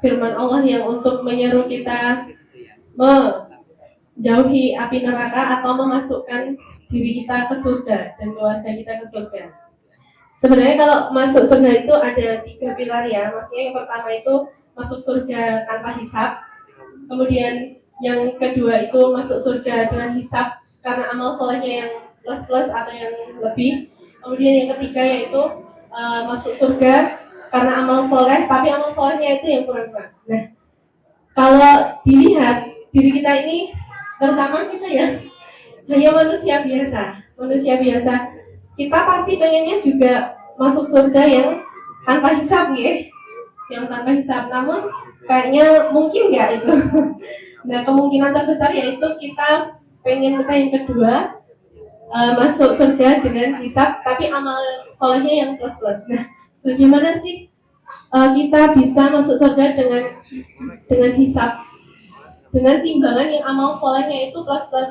firman Allah yang untuk menyeru kita menjauhi api neraka atau memasukkan diri kita ke surga dan keluarga kita ke surga. Sebenarnya kalau masuk surga itu ada 3 pilar ya. Maksudnya yang pertama itu masuk surga tanpa hisab. Kemudian yang kedua itu masuk surga dengan hisab karena amal solehnya yang plus atau yang lebih. Kemudian yang ketiga yaitu masuk surga karena amal soleh, tapi amal solehnya itu yang kurang-kurang. Nah, kalau dilihat diri kita ini, terutama kita ya, hanya manusia biasa. Kita pasti pengennya juga masuk surga yang tanpa hisab ya, yang tanpa hisab. Namun kayaknya mungkin nggak itu. Nah, kemungkinan terbesar yaitu kita pengen minta yang kedua, masuk surga dengan hisab, tapi amal solehnya yang plus. Nah, bagaimana sih kita bisa masuk surga dengan hisab, dengan timbangan yang amal solehnya itu plus. Nah,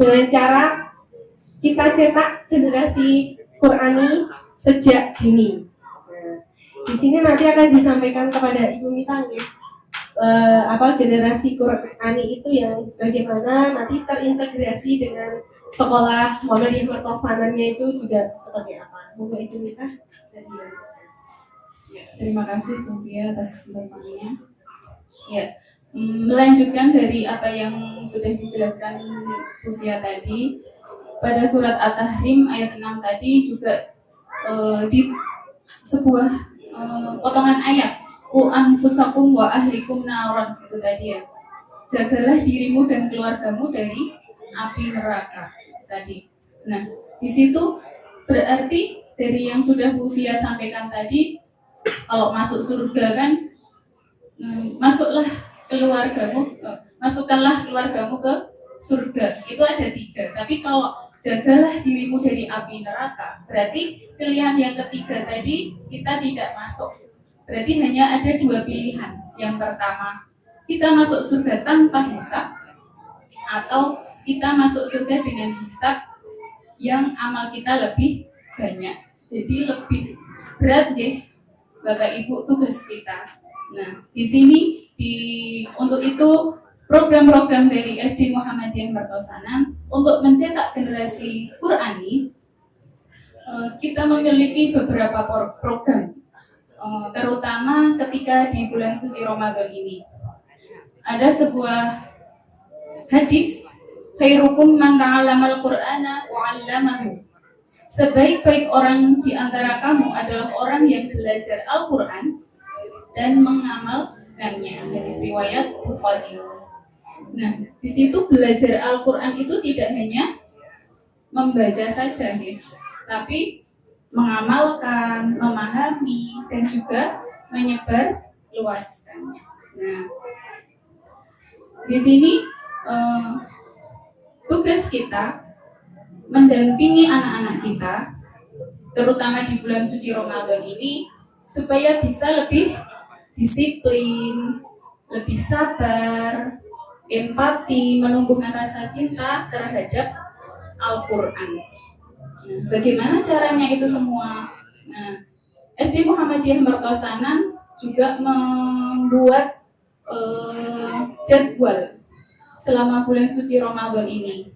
dengan cara kita cetak generasi Qurani sejak dini. Di sini nanti akan disampaikan kepada Ibu Mita generasi Qurani itu yang bagaimana nanti terintegrasi dengan sekolah Muhammadiyah Mertosanannya itu juga seperti apa. Monggo Ibu Mita bisa dilanjutkan. Ya, terima kasih Bu Fia atas kesempatannya. Ya, melanjutkan dari apa yang sudah dijelaskan Bu Fia tadi, pada surat At-Tahrim ayat 6 tadi juga di sebuah potongan ayat, ku anfusakum wa ahlikum naron, itu tadi ya, jagalah dirimu dan keluargamu dari api neraka tadi. Nah, di situ berarti dari yang sudah Bu Fia sampaikan tadi, kalau masuk surga kan, masukkanlah keluargamu ke surga, itu ada 3. Tapi kalau jagalah dirimu dari api neraka, berarti pilihan yang ketiga tadi kita tidak masuk. Berarti hanya ada 2 pilihan. Yang pertama, kita masuk surga tanpa hisab, atau kita masuk surga dengan hisab yang amal kita lebih banyak. Jadi lebih berat ya Bapak Ibu tugas kita. Nah, di sini untuk itu program-program dari SD Muhammadiyah Mertosanan untuk mencetak generasi Qurani, kita memiliki beberapa program, terutama ketika di bulan suci Ramadan ini. Ada sebuah hadis, khairukum man ta'allamal Qur'ana wa 'allamahu. Sebaik-baik orang di antara kamu adalah orang yang belajar Al-Qur'an dan mengamalkannya. Hadis riwayat Bukhari. Nah, di situ belajar Al-Quran itu tidak hanya membaca saja, tapi mengamalkan, memahami, dan juga menyebar luaskan. Nah, di sini tugas kita mendampingi anak-anak kita, terutama di bulan suci Ramadan ini, supaya bisa lebih disiplin, lebih sabar, empati, menumbuhkan rasa cinta terhadap Al-Quran. Nah, bagaimana caranya itu semua? Nah, SD Muhammadiyah Mertosanan juga membuat jadwal selama bulan suci Ramadan ini.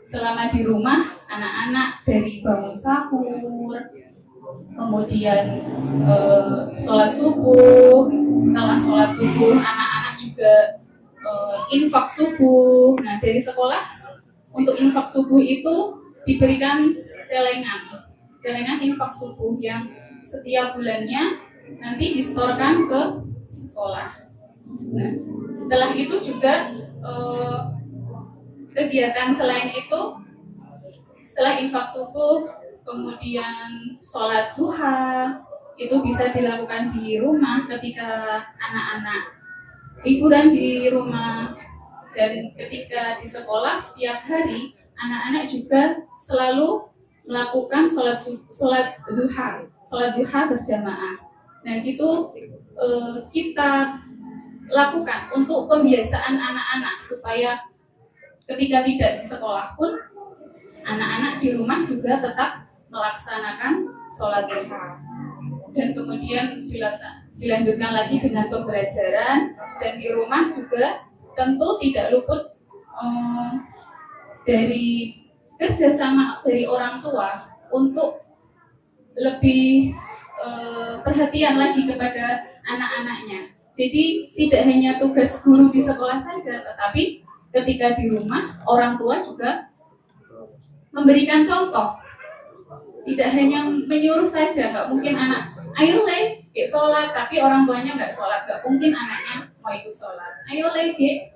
Selama di rumah, anak-anak dari bangun sahur, kemudian sholat subuh, setelah sholat subuh anak-anak juga infak subuh. Nah, dari sekolah untuk infak subuh itu diberikan celengan infak subuh yang setiap bulannya nanti disetorkan ke sekolah. Nah, setelah itu juga kegiatan selain itu, setelah infak subuh, kemudian sholat duha, itu bisa dilakukan di rumah ketika anak-anak liburan di rumah. Dan ketika di sekolah setiap hari, anak-anak juga selalu melakukan sholat duha berjamaah. Dan itu kita lakukan untuk pembiasaan anak-anak supaya ketika tidak di sekolah pun anak-anak di rumah juga tetap melaksanakan sholat duha. Dan kemudian dilanjutkan lagi dengan pembelajaran, dan di rumah juga tentu tidak luput dari kerjasama dari orang tua untuk lebih perhatian lagi kepada anak-anaknya. Jadi tidak hanya tugas guru di sekolah saja, tetapi ketika di rumah orang tua juga memberikan contoh. Tidak hanya menyuruh saja, nggak mungkin anak, ayo le, gek sholat, tapi orang tuanya nggak sholat, nggak mungkin anaknya mau ikut sholat. Ayo le, gek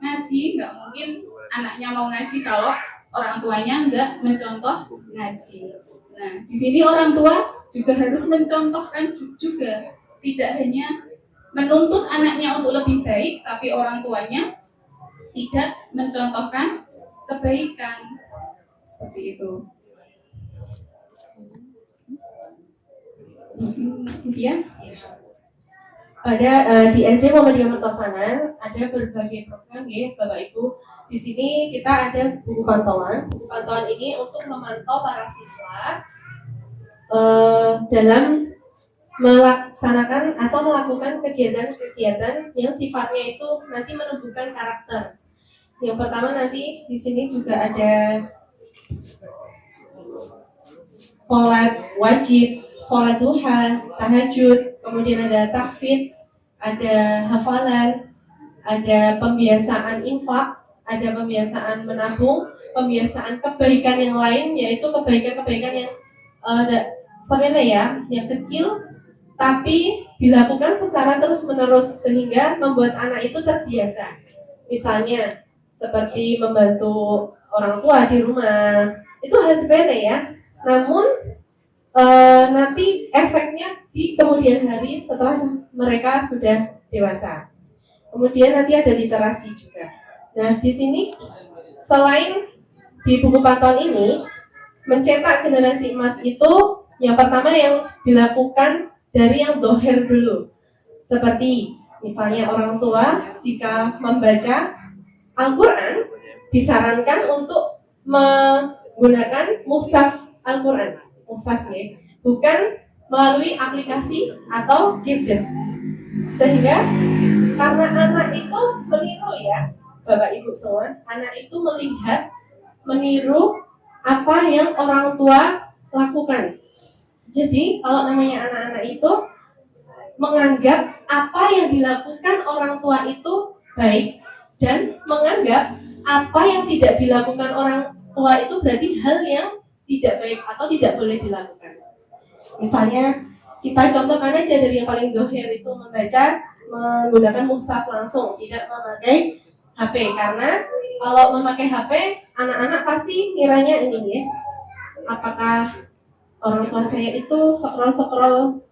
ngaji, nggak mungkin anaknya mau ngaji kalau orang tuanya nggak mencontoh ngaji. Nah, di sini orang tua juga harus mencontohkan juga, tidak hanya menuntut anaknya untuk lebih baik, tapi orang tuanya tidak mencontohkan kebaikan. Seperti itu. Kemudian Pada di SD Muhammadiyah Mertosanan ada berbagai program ya Bapak Ibu. Di sini kita ada buku pantauan. Buku pantauan ini untuk memantau para siswa dalam melaksanakan atau melakukan kegiatan-kegiatan yang sifatnya itu nanti menumbuhkan karakter. Yang pertama nanti di sini juga ada sholat wajib, sholat duha, tahajud, kemudian ada tahfidz, ada hafalan, ada pembiasaan infak, ada pembiasaan menabung, pembiasaan kebaikan yang lain, yaitu kebaikan-kebaikan yang sepele ya, yang kecil, tapi dilakukan secara terus-menerus sehingga membuat anak itu terbiasa. Misalnya seperti membantu orang tua di rumah, itu hal sepele ya. Namun nanti efeknya di kemudian hari setelah mereka sudah dewasa. Kemudian nanti ada literasi juga. Nah, di sini selain di buku pantauan ini mencetak generasi emas itu yang pertama yang dilakukan dari yang dohir dulu. Seperti misalnya orang tua jika membaca Al-Quran disarankan untuk menggunakan mushaf Al-Quran, mushafnya, bukan melalui aplikasi atau gadget. Sehingga karena anak itu meniru ya, Bapak Ibu semua, anak itu meniru apa yang orang tua lakukan. Jadi kalau namanya anak-anak itu menganggap apa yang dilakukan orang tua itu baik dan menganggap apa yang tidak dilakukan orang tua itu berarti hal yang tidak baik atau tidak boleh dilakukan. Misalnya kita contohkan aja dari yang paling dohir itu membaca menggunakan mushaf langsung, tidak memakai HP, karena kalau memakai HP anak-anak pasti kiranya ini ya, apakah orang tua saya itu scroll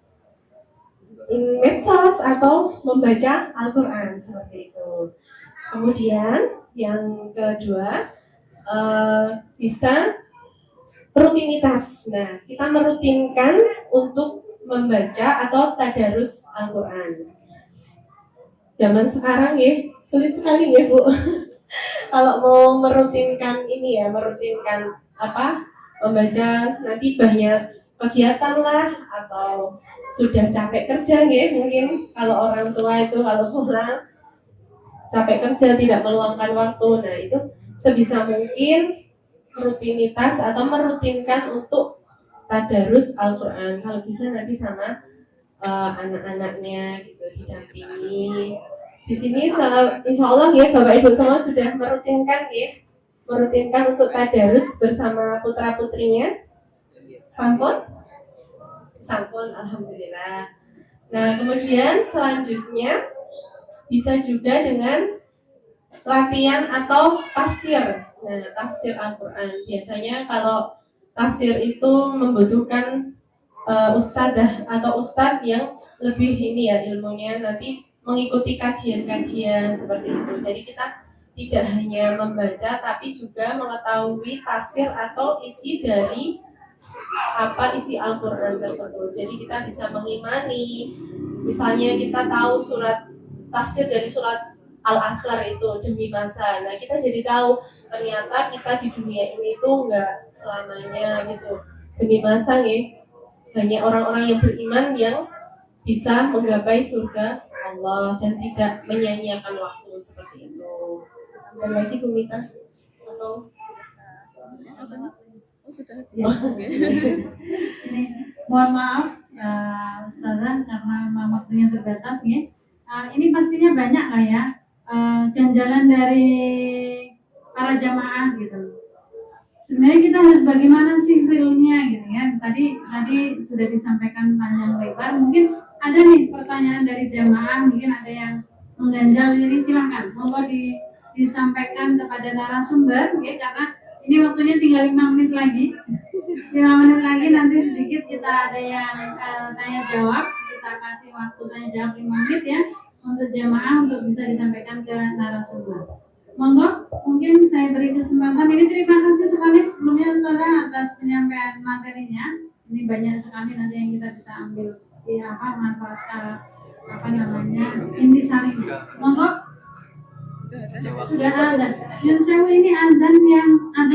medsos atau membaca Al-Quran seperti itu. Kemudian yang kedua bisa rutinitas. Nah, kita merutinkan untuk membaca atau tadarus Al-Quran. Zaman sekarang ya sulit sekali ya Bu. Kalau mau merutinkan ini ya, merutinkan membaca, nanti banyak kegiatan lah atau sudah capek kerja ya, mungkin kalau orang tua itu kalau pulang capek kerja tidak meluangkan waktu. Nah, itu sebisa mungkin rutinitas atau merutinkan untuk tadarus Al-Quran. Kalau bisa nanti sama anak-anaknya gitu didampingi. Di sini insya Allah ya Bapak Ibu semua sudah merutinkan untuk tadarus bersama putra putrinya. Sampun, alhamdulillah. Nah, kemudian selanjutnya bisa juga dengan latihan atau tafsir. Nah, tafsir Al-Quran. Biasanya kalau tafsir itu membutuhkan ustadzah atau ustadz yang lebih ini ya ilmunya, nanti mengikuti kajian-kajian seperti itu. Jadi kita tidak hanya membaca tapi juga mengetahui tafsir atau isi dari isi Al-Quran tersebut. Jadi kita bisa mengimani, misalnya kita tahu tafsir dari surat Al-Asr itu demi masa. Nah, kita jadi tahu ternyata kita di dunia ini itu enggak selamanya gitu. Demi masa nih. Banyak orang-orang yang beriman yang bisa menggapai surga Allah dan tidak menyia-nyiakan waktu seperti itu. Ada lagi Bu Mita atau Ya. Ini, mohon maaf Ustazah karena waktunya terbatas ya. Ini pastinya banyak lah ya ganjalan dari para jamaah gitu. Sebenarnya kita harus bagaimana sih realnya gitu ya. Tadi sudah disampaikan panjang lebar. Mungkin ada nih pertanyaan dari jamaah, mungkin ada yang mengganjal ini, silakan monggo disampaikan kepada narasumber ya, karena ini waktunya tinggal 5 menit lagi. 5 menit lagi nanti sedikit kita ada yang tanya jawab, kita kasih waktu tanya jawab 5 menit ya untuk jamaah untuk bisa disampaikan ke narasumber. Monggo, mungkin saya beri kesempatan ini. Terima kasih sekali sebelumnya Ustazah atas penyampaian materinya. Ini banyak sekali nanti yang kita bisa ambil di manfaat intisarinya. Monggo. Sudah azan. Yun Sewu ini azan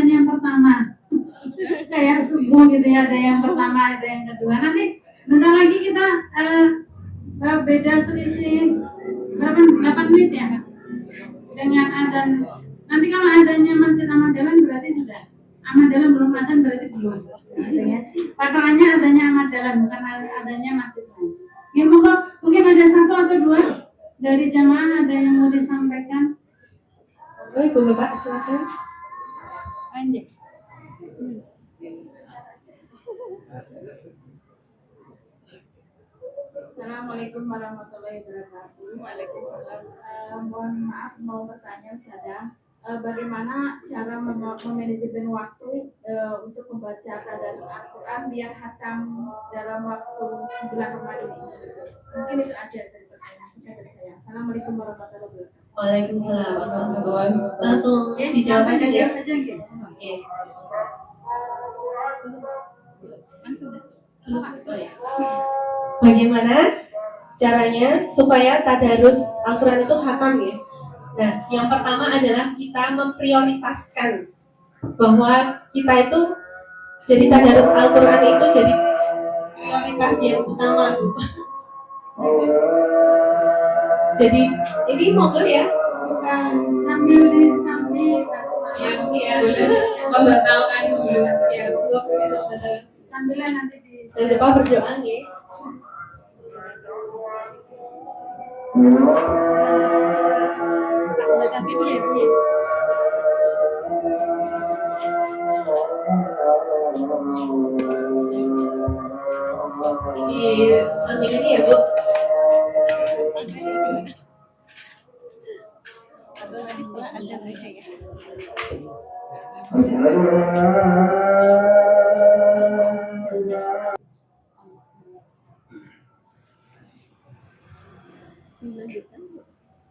yang pertama. Kayak subuh gitu ya, ada yang pertama, ada yang kedua. Nanti bentar lagi kita beda selisih berapa 8 menit ya dengan adzan. Nanti kalau adzannya Masjid Ahmad Dahlan berarti sudah. Ahmad Dahlan belum adzan berarti belum. Gitu ya. Patokannya adzannya Ahmad Dahlan bukan adzannya Masjid Ahmad. Ya mungkin ada 1 atau 2 dari jamaah ada yang mau disampaikan. Ibu Bapak silakan. Lanjut. Assalamualaikum warahmatullahi wabarakatuh. Waalaikumsalam. Mohon maaf mau bertanya Ustazah, bagaimana cara memanajemen waktu untuk membaca tadarus Al-Quran biar hatam dalam waktu bulan Ramadan ini? Mungkin itu aja dari pertanyaan saya. Assalamualaikum warahmatullahi wabarakatuh. Waalaikumsalam warahmatullahi wabarakatuh. Langsung dijawab aja ya. Oke. Langsung. Oh, ya. Bagaimana caranya supaya tadarus Al-Quran itu khatam ya? Nah, yang pertama adalah kita memprioritaskan bahwa kita itu jadi tadarus Al-Quran itu jadi prioritas yang utama, Bu. Jadi ini monggo ya bisa sambil tasbih ya membatalkan dulu ya, monggo bisa batal. sambilan nanti Jangan lupa berdoa nih. tapi dia. Di sambil ini ya Bu.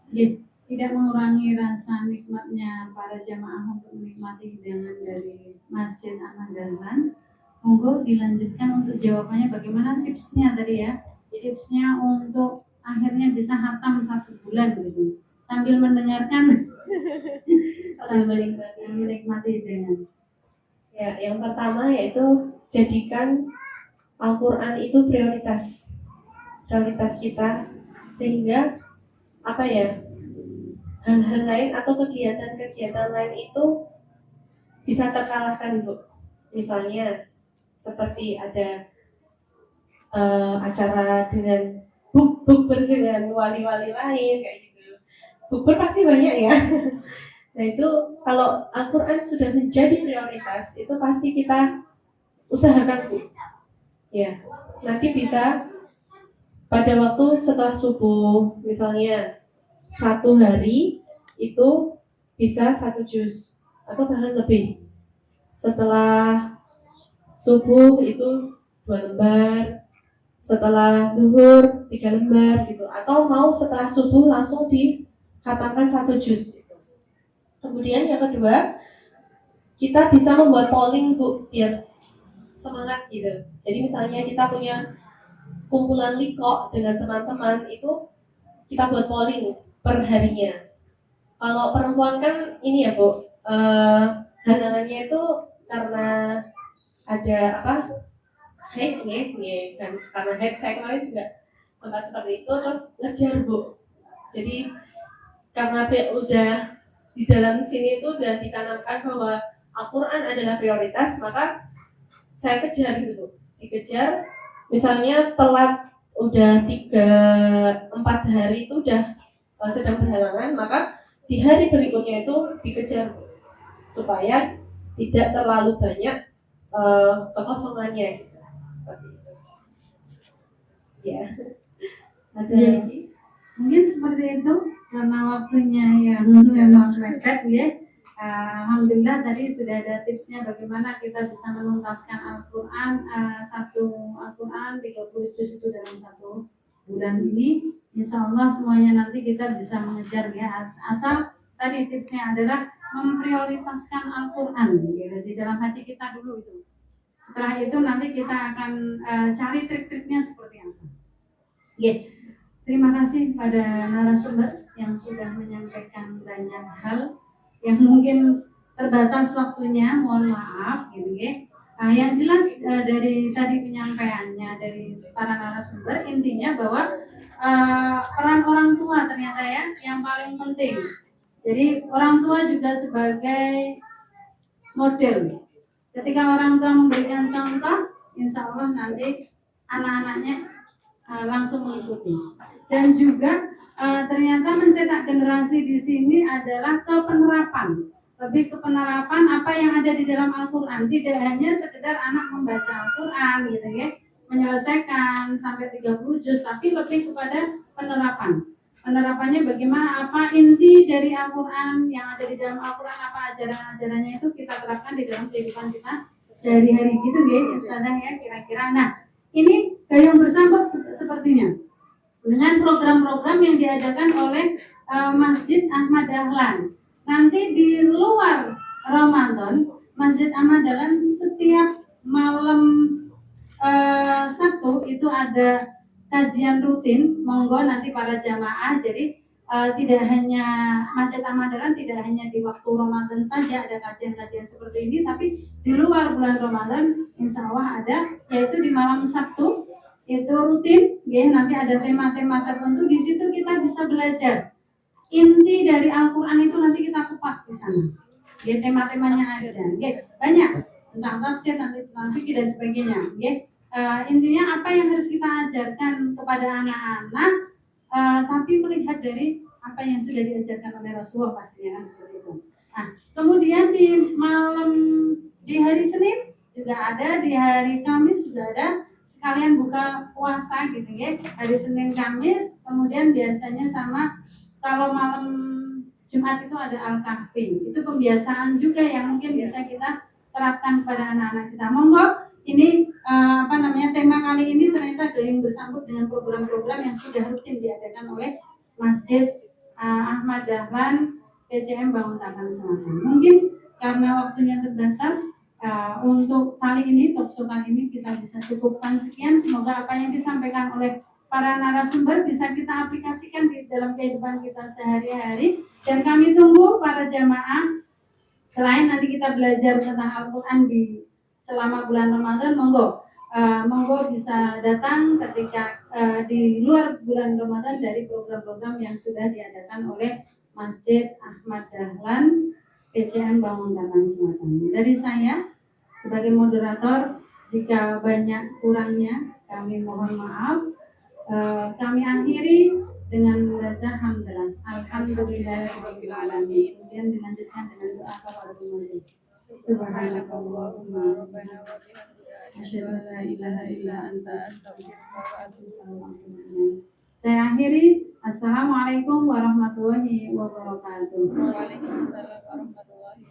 Ya, tidak mengurangi rasa nikmatnya para jamaah untuk menikmati hidangan dari Masjid Ahmad Dahlan. Monggo dilanjutkan untuk jawabannya bagaimana tipsnya tadi ya. Tipsnya untuk akhirnya bisa hatam 1 bulan gitu. Sambil mendengarkan sambil menikmati hidangan. Ya, yang pertama yaitu jadikan Al-Quran itu prioritas kita, sehingga apa ya, hal-hal lain atau kegiatan-kegiatan lain itu bisa terkalahkan Bu. Misalnya seperti ada acara dengan bukber dengan wali-wali lain kayak gitu. Bukber pasti banyak ya. Nah itu kalau Al-Quran sudah menjadi prioritas itu pasti kita usahakan Bu. Ya, nanti bisa pada waktu setelah subuh misalnya 1 hari itu bisa 1 juz atau bahkan lebih. Setelah subuh itu 2 lembar, setelah zuhur 3 lembar gitu, atau mau setelah subuh langsung dikhatamkan 1 juz gitu. Kemudian yang kedua, kita bisa membuat polling Bu biar semangat gitu. Jadi misalnya kita punya kumpulan liko dengan teman-teman itu kita buat polling per harinya. Kalau perempuan kan ini ya Bu, halangannya itu karena ada haid kan, karena haid saya kemarin juga sempat seperti itu, terus ngejar Bu. Jadi karena udah di dalam sini itu udah ditanamkan bahwa Al-Quran adalah prioritas, maka saya kejar gitu, dikejar. Misalnya telat udah 3-4 hari itu udah sedang berhalangan, maka di hari berikutnya itu dikejar supaya tidak terlalu banyak kekosongannya gitu. Seperti itu. Ya. Ada lagi? Mungkin seperti itu karena waktunya yang memang mepet ya. Alhamdulillah tadi sudah ada tipsnya bagaimana kita bisa menuntaskan Al-Quran, satu Al-Quran 30 juz itu dalam 1 bulan ini. Insya Allah semuanya nanti kita bisa mengejar ya. Asal tadi tipsnya adalah memprioritaskan Al-Quran gitu, di dalam hati kita dulu itu. Setelah itu nanti kita akan cari trik-triknya seperti apa. Ya. Terima kasih pada narasumber yang sudah menyampaikan banyak hal yang mungkin terbatas waktunya, mohon maaf gitu ya. Yang jelas dari tadi penyampaiannya dari para narasumber intinya bahwa peran orang tua ternyata ya yang paling penting. Jadi orang tua juga sebagai model. Ketika orang tua memberikan contoh, insya Allah nanti anak-anaknya langsung mengikuti. Dan juga ternyata mencetak generasi di sini adalah kepenerapan, lebih ke penerapan apa yang ada di dalam Al-Quran, tidak hanya sekedar anak membaca Al-Quran gitu ya, menyelesaikan sampai 30 juz, tapi lebih kepada penerapan. Penerapannya bagaimana, apa inti dari Al-Quran yang ada di dalam Al-Quran, apa ajaran-ajarannya itu kita terapkan di dalam kehidupan kita sehari-hari gitu ya, Ustazah ya kira-kira. Nah, ini gayung bersambut sepertinya dengan program-program yang diadakan oleh Masjid Ahmad Dahlan. Nanti di luar Ramadan, Masjid Ahmad Dahlan setiap malam Sabtu itu ada kajian rutin. Monggo nanti para jamaah. Jadi tidak hanya Masjid Ahmad Dahlan tidak hanya di waktu Ramadan saja ada kajian-kajian seperti ini, tapi di luar bulan Ramadan insya Allah ada, yaitu di malam Sabtu itu rutin ya, nanti ada tema-tema tertentu, di situ kita bisa belajar inti dari Al-Quran itu, nanti kita kupas di sana ya, tema-temanya ada ya, banyak tentang tafsir, nanti tentang fikih dan sebagainya ya. Intinya apa yang harus kita ajarkan kepada anak-anak, tapi melihat dari apa yang sudah diajarkan oleh Rasulullah pastinya kan seperti itu. Nah, kemudian di hari Senin juga ada, di hari Kamis juga ada, sekalian buka puasa gitu ya, hari Senin Kamis. Kemudian biasanya sama kalau malam Jumat itu ada Al-Kahfi, itu pembiasaan juga yang mungkin bisa kita terapkan kepada anak-anak kita. Monggo, ini tema kali ini ternyata gayung bersambut dengan program-program yang sudah rutin diadakan oleh Masjid Ahmad Dahlan PCM Banguntapan Selatan. Mungkin karena waktunya terbatas, untuk kali ini, talkshow kali ini kita bisa cukupkan sekian. Semoga apa yang disampaikan oleh para narasumber bisa kita aplikasikan di dalam kehidupan kita sehari-hari. Dan kami tunggu para jamaah, selain nanti kita belajar tentang Al-Quran selama bulan Ramadan, monggo bisa datang ketika di luar bulan Ramadan dari program-program yang sudah diadakan oleh Masjid Ahmad Dahlan PCM Banguntapan Selatan. Dari saya sebagai moderator, jika banyak kurangnya kami mohon maaf. Kami akhiri dengan membaca hamdalah. Alhamdulillahirabbil alamin. Kemudian dilanjutkan dengan doa kafaratul majlis. Subhanakallahumma rabbana wa bihamdika asyhadu an la ilaha illa anta astaghfiruka wa atubu ilaik. Saya akhiri. Assalamualaikum warahmatullahi wabarakatuh. Waalaikumsalam warahmatullahi wabarakatuh.